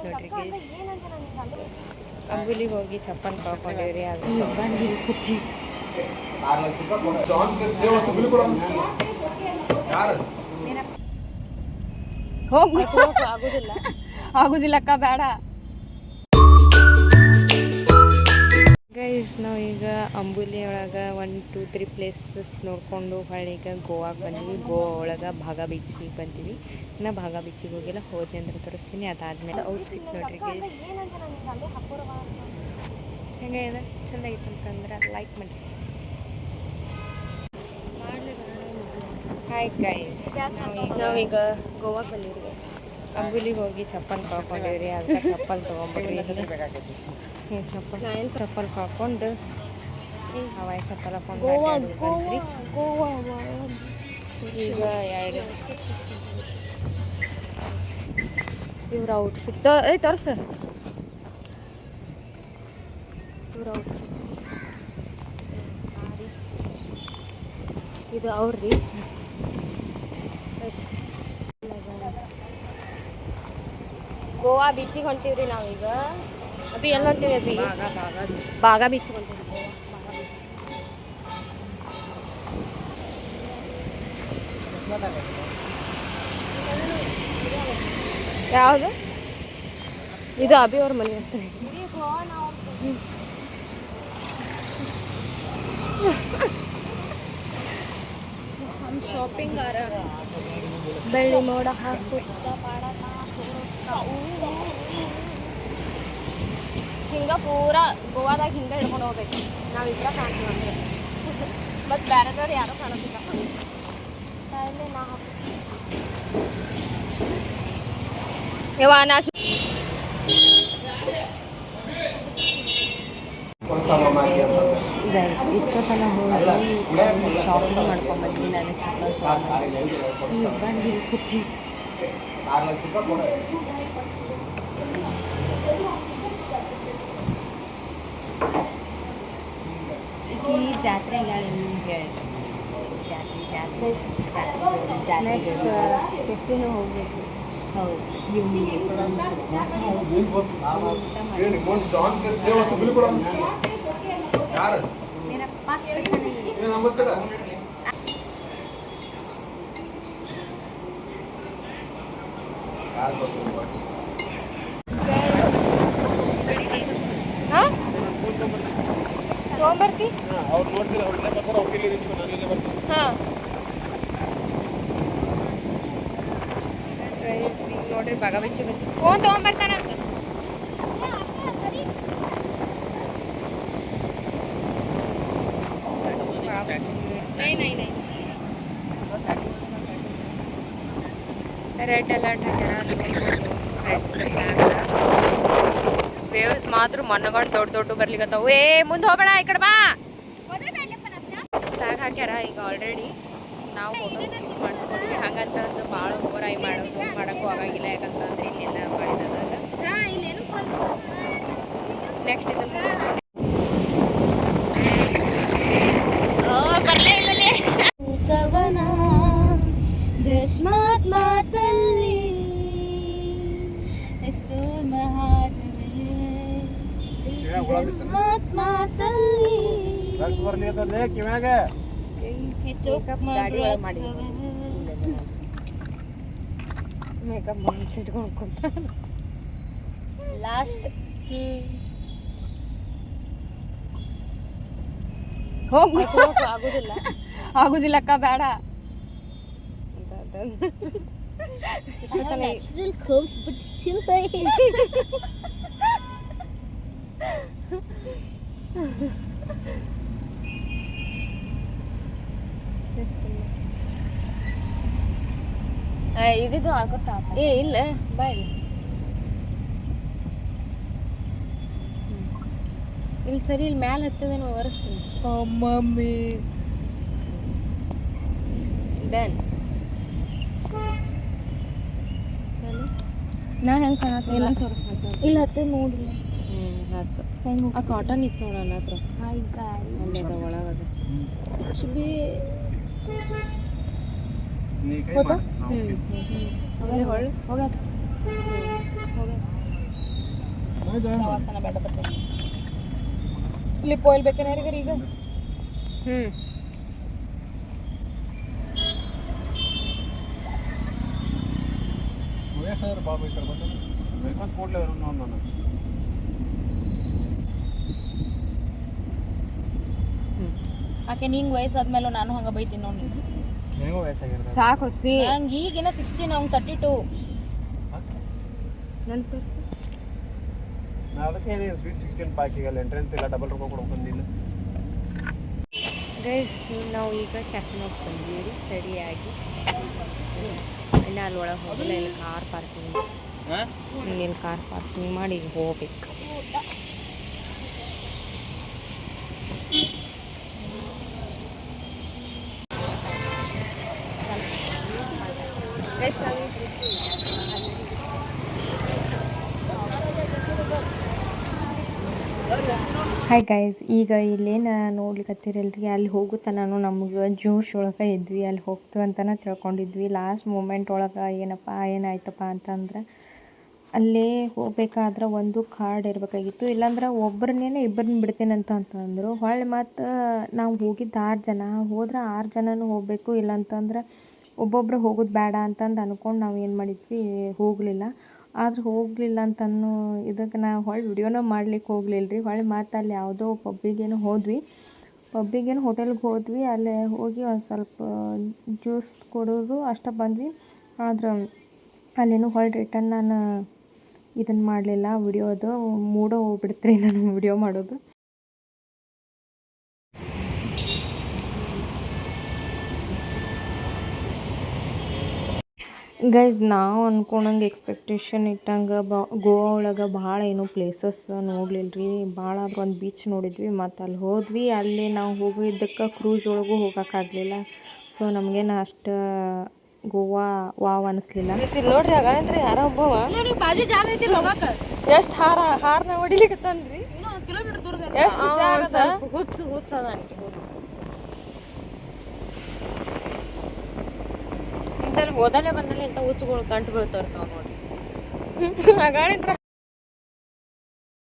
ನೋಡ್ರಿ ಅಂಬುಲಿಗೆ ಹೋಗಿ ಚಪ್ಪಲ್ ಕಳ್ಕೊಂಡಿವ್ರಿ ಅದು ಬಂದು ಕೂತಿ ಹೋಗು ಆಗುದಿಲ್ಲಕ್ಕ ಬೇಡ. ಗೈಸ್ ನಾವು ಈಗ ಅಂಬುಲಿ ಒಳಗೆ 1 2 3 ಪ್ಲೇಸಸ್ ನೋಡಿಕೊಂಡು ಹೊಳ್ಳಿಗೆ ಗೋವಾಗೆ ಬಂದ್ವಿ. ಗೋವಾ ಒಳಗೆ ಭಾಗ ಬೀಚಿಗೆ ಬಂದೀವಿ. ಇನ್ನು ಭಾಗ ಬೀಚಿಗೆ ಹೋಗಿಲ್ಲ, ಹೋದ್ನಿ ಅಂದ್ರೆ ತೋರಿಸ್ತೀನಿ. ಅದಾದಮೇಲೆ ಔಟ್ಫಿಟ್ ನೋಡ್ರಿ ಗೈಸ್ ಹೆಂಗೆ ಇದೆ, ಚೆಂದ ಐತೆ ಅಂತಂದ್ರೆ ಲೈಕ್ ಮಾಡಿ. ಹಾಯ್ ಗೈಸ್, ನಾವೀಗ ಗೋವಾಗೆ ಬಂದೀವಿ ಗೈಸ್. ಅಂಬುಲಿಗೆ ಹೋಗಿ ಚಪ್ಪಲ್ ಕಳ್ಕೊಂಡಿವ್ರಿ, ಅದಕ್ಕೆ ಚಪ್ಪಲ್ ತೊಗೊಂಬಿಡ್ರಿ. ಚಪ್ಪಲ್ ಹಾಕೊಂಡು ಹವಾಯಿ ಚಪ್ಪಲ್ ಹಾಕೊಂಡು ಈಗ ಎರಡು ಇವ್ರ ಔಟ್ಫಿಟ್ ತೋರ್ಸ. ಇವ್ರ ಔಟ್ಫಿಟ್ ಇದು ಅವ್ರಿ. ಗೋವಾ ಬೀಚಿಗೆ ಹೊಂಟೀವ್ರಿ ನಾವೀಗ. ಅಭಿ ಎಲ್ಲ ಹೊಂಟಿವಿ ಅಭಿ? ಬಾಗ ಬೀಚಿಗೆ ಹೊಂಟೀವಿ. ಬಾಗ ಬೀಚ್ ಯಾವುದು ಇದು? ಅಭಿ ಅವ್ರ ಮನೆ ಅಂತ ಶಾಪಿಂಗ್ ಬೆಳ್ಳಿ ಮೋಡ ಹಾಕು ಹಿಂಗೆ ಪೂರಾ ಗೋವಾದಾಗ ಹಿಂಗೆ ಹಿಡ್ಕೊಂಡು ಹೋಗ್ಬೇಕು. ನಾವು ಇಬ್ಬರ ಕಾಣ್ತೀವಿ ಅಂದರೆ ಮತ್ತು ಬೇರೆದವ್ರು ಯಾರೂ ಕಾಣೋದಿಲ್ಲ. ಅಲ್ಲೇ ನಾ ನಾ ಇಷ್ಟೊತ್ತನ ಹೋಗಿ ಶಾಪಿಂಗ್ ಮಾಡ್ಕೊಂಡ್ಬಂದ್ವಿ. ನಾನು ಚಪ್ಪಲ್ ಬಂದು ಕೂತಿ ಈ ಜಾತ್ರೆಗೆ ಹೇಳಿ ನೆಕ್ಸ್ಟ್ ಕೆಸಿನೂ ಹೋಗ್ಬೇಕು. ಹೌದು ಇವ್ನಿಗೆ मेरा 5 पैसा नहीं है. हाँ ತೊಗೊಂಬರ್ತಿ? ಅವ್ರು ನೋಡ್ತಿಲ್ಲ, ಅವ್ರನ್ನೇ ಬರ್ತಾರೆ, ಅವ್ರಿಗೆ ರೀಚ್ ನಾನೆಲ್ಲೇ ಬರ್ತೀನಿ. ಹಾಂ ನೋಡ್ರಿ ಬಾಗ ಬೀಚಿ ಬಂದು ಫೋನ್ ತೊಗೊಂಬರ್ತಾನಂತ. नहीं ರೆಡ್ ಅಲರ್ಟ್ ಹಾಕ್ಯಾರ. ವೇವ್ಸ್ ಮಾತ್ರ ಮಣ್ಣಗಳು ದೊಡ್ಡ ಬರ್ಲಿಕ್ಕತ್ತಾವು. ಮುಂದೆ ಹೋಗ್ಬೇಡ, ಈ ಕಡೆ ಬಾ. ಫ್ಲಾಗ್ ಹಾಕ್ಯಾರ ಈಗ ಆಲ್ರೆಡಿ. ನಾವು ಫೋಟೋಸ್ ಮಾಡಿಸ್ಕೊಂಡಿವಿ. ಹಂಗಂತಂದು ಭಾಳ ಓವರಾಗಿ ಮಾಡೋಕ್ಕೂ ಆಗಾಗಿಲ್ಲ, ಯಾಕಂತಂದ್ರೆ ಇಲ್ಲೆಲ್ಲ ಮಾಡಿದಾಗ ನೆಕ್ಸ್ಟ್ ಇದನ್ನು ಮುಗಿಸ್ಕೊಂಡು ಬರಲೇ ಇಲ್ಲಲೇ ಜಸ್ಮಾತ್ ಮಾತಲ್ಲಿ ಎಷ್ಟು ಜಸ್ಮಾತ್ ಮಾತಲ್ಲಿ ಮೇಕಪ್ ಮಾಡಿಸಿಟ್ಕೊಂಡು ಕುಂತ ಲಾಸ್ಟ್. ಹೋಗು ಆಗುದಿಲ್ಲಕ್ಕ ಬೇಡ. Natural curves but still high. ಇದಿದ್ದು ಹಾಕೋಸ್ತಾ ಇಲ್ಲ ಬಾಯ್. ಇಲ್ಲಿ ಸರಿ, ಇಲ್ಲಿ ಮ್ಯಾಲೆ ಹತ್ತದೇನೋ ಒರೆಸ್ತೀನಿ. Mummy done. ನಾ ಹೆಂಗೆ ಕಾಣತ್ತಿಲ್ಲ ಇಲ್ಲ ಹತ್ತೆ ನೋಡಿಲ್ಲ. ಹತ್ತು ಹೆಂಗೆ ಆ ಕಾಟನ್ ಇತ್ತು ನೋಡಲ್ಲ ಹತ್ರ. ಹಾಯ್ ಗಾಯ್ಸ್ ಅಲ್ಲದ ಒಳಗದು ಚುಬಿ ಹೋದ. ಹೋಗ್ಯಾದ ಹೋಗ್ಯಾದ. ಸವಾಸನ ಬೇಡ ಬರ್ತೈತಿ. ಲಿಪ್ ಆಯಿಲ್ ಬೇಕೇನಾರಿಗಾರ ಈಗ? ಆಕೆ ನಿಂಗೆ ವಯಸ್ಸಾದ್ಮೇಲೆ ನಾನು ಹಂಗೆ ಬೈತೀನಿ ನೋಡಿ. ಸಾಕು ಹೊಸಿ ನಂಗೆ ಈಗಿನ 16, ಅವ್ನು 32. ನನ್ನ ತೋರಿಸಿ. ಅದಕ್ಕೆ ಸ್ವೀಟ್ 16 ಪ್ಯಾಕಿಗಲ್ಲ ಎಂಟ್ರೆನ್ಸ್ ಇಲ್ಲ, ಡಬಲ್ ರೊಕ್ಕ ಕೊಡೋಕೆ ಬಂದಿಲ್ಲ. ಗೈಸ್ ನಾವು ಈಗ ಕ್ಯಾಸಿನೋಗೆ ಬಂದೀವಿ ರೆಡಿಯಾಗಿ. ಇನ್ನು ಅಲ್ಲಿ ಒಳಗೆ ಹೋಗಲ್ಲ, ಇಲ್ಲಿ ಕಾರ್ ಪಾರ್ಕಿಂಗ್, ಇಲ್ಲಿ ಕಾರ್ ಪಾರ್ಕಿಂಗ್ ಮಾಡಿ ಈಗ ಹೋಗ್ಬೇಕು. ಹಾಯ್ ಗೈಸ್, ಈಗ ಇಲ್ಲೇನು ನೋಡ್ಲಿಕ್ಕತ್ತಿರಲ್ರಿ, ಅಲ್ಲಿ ಹೋಗುತ್ತಾ ನಾನು ನಮ್ಗೆ ಜೋಶ್ ಒಳಗೆ ಇದ್ವಿ, ಅಲ್ಲಿ ಹೋಗ್ತೀವಿ ಅಂತಲೇ ತಿಳ್ಕೊಂಡಿದ್ವಿ. ಲಾಸ್ಟ್ ಮೂಮೆಂಟ್ ಒಳಗೆ ಏನಾಯ್ತಪ್ಪ ಅಂತಂದ್ರೆ ಅಲ್ಲೇ ಹೋಗ್ಬೇಕಾದ್ರೆ ಒಂದು ಕಾರ್ಡ್ ಇರಬೇಕಾಗಿತ್ತು, ಇಲ್ಲಾಂದ್ರೆ ಇಬ್ಬರನ್ನ ಬಿಡ್ತೇನೆ ಅಂತಂದರು. ಹೊಳ್ಳಿ ಮತ್ತು ನಾವು ಹೋಗಿದ್ದು 6 ಜನ, ಹೋದ್ರೆ 6 ಜನನೂ ಹೋಗಬೇಕು, ಇಲ್ಲಾಂತಂದ್ರೆ ಒಬ್ಬೊಬ್ಬರು ಹೋಗೋದು ಬೇಡ ಅಂತಂದು ಅಂದ್ಕೊಂಡು ನಾವು ಏನು ಮಾಡಿದ್ವಿ, ಹೋಗಲಿಲ್ಲ. ಆದ್ರೆ ಹೋಗಲಿಲ್ಲ ಅಂತನೂ ಇದಕ್ಕೆ ನಾವು ಹೊಳ್ಳಿ ವಿಡಿಯೋನ ಮಾಡ್ಲಿಕ್ಕೆ ಹೋಗಲಿಲ್ಲ ರೀ. ಹೊಳ್ಳಿ ಮತ್ತು ಅಲ್ಲಿ ಯಾವುದೋ ಪಬ್ಬಿಗೇನೋ ಹೋಟೆಲ್ಗೆ ಹೋದ್ವಿ. ಅಲ್ಲೇ ಹೋಗಿ ಒಂದು ಸ್ವಲ್ಪ ಜ್ಯೂಸ್ ಕೊಡೋದು ಅಷ್ಟೇ ಬಂದ್ವಿ. ಆದ್ರೆ ಅಲ್ಲೇನು ಹೊಳ್ಳಿ ರಿಟರ್ನ್ ನಾನು ಇದನ್ನು ಮಾಡಲಿಲ್ಲ, ವಿಡಿಯೋದು ಮೂಡೋ ಹೋಗ್ಬಿಡ್ತ್ರಿ ನಾನು ವಿಡಿಯೋ ಮಾಡೋದು. ಗೈಸ್, ನಾವು ಅಂದ್ಕೊಂಡಂಗೆ ಎಕ್ಸ್ಪೆಕ್ಟೇಷನ್ ಇಟ್ಟಂಗೆ ಗೋವಾ ಒಳಗೆ ಭಾಳ ಏನೋ ಪ್ಲೇಸಸ್ ನೋಡಲಿಲ್ಲ ರೀ. ಭಾಳ ಆದ್ರೆ ಒಂದು ಬೀಚ್ ನೋಡಿದ್ವಿ, ಮತ್ತು ಅಲ್ಲಿ ಹೋದ್ವಿ. ಅಲ್ಲಿ ನಾವು ಹೋಗಿದ್ದಕ್ಕೆ ಕ್ರೂಸ್ ಒಳಗೂ ಹೋಗೋಕ್ಕಾಗಲಿಲ್ಲ. ಸೊ ನಮಗೇನು ಅಷ್ಟು ಗೋವಾ ವಾವ್ ಅನ್ನಿಸ್ಲಿಲ್ಲ. ನೋಡ್ರಿ ಆಗಾದ್ರೆ ಯಾರೋ ಒಬ್ಬವ ಬಾಜು ಜಾಗ ಐತಿ ಹೋಗಕ್ಕೆ. ಎಷ್ಟು ಹಾರನ ಹೊಡಿಲಿಕ್ಕತ್ತಾನ್ರಿ. ಕಿಲೋಮೀಟರ್ ದೂರದ ಎಷ್ಟು ಜಾಗ ಹುಚ್ಚ ಅದ ಇಂಥಲ್ಲಿ ಹೋದಲ್ಲೇ ಬಂದಲ್ಲಿ ಇಂಥ ಹುಚ್ಚುಗಳು ಕಂಡು ಬೀಳ್ತಾ ಇರ್ತಾವೆ ನೋಡಿ. ಆಗಾಡಿದ್ರ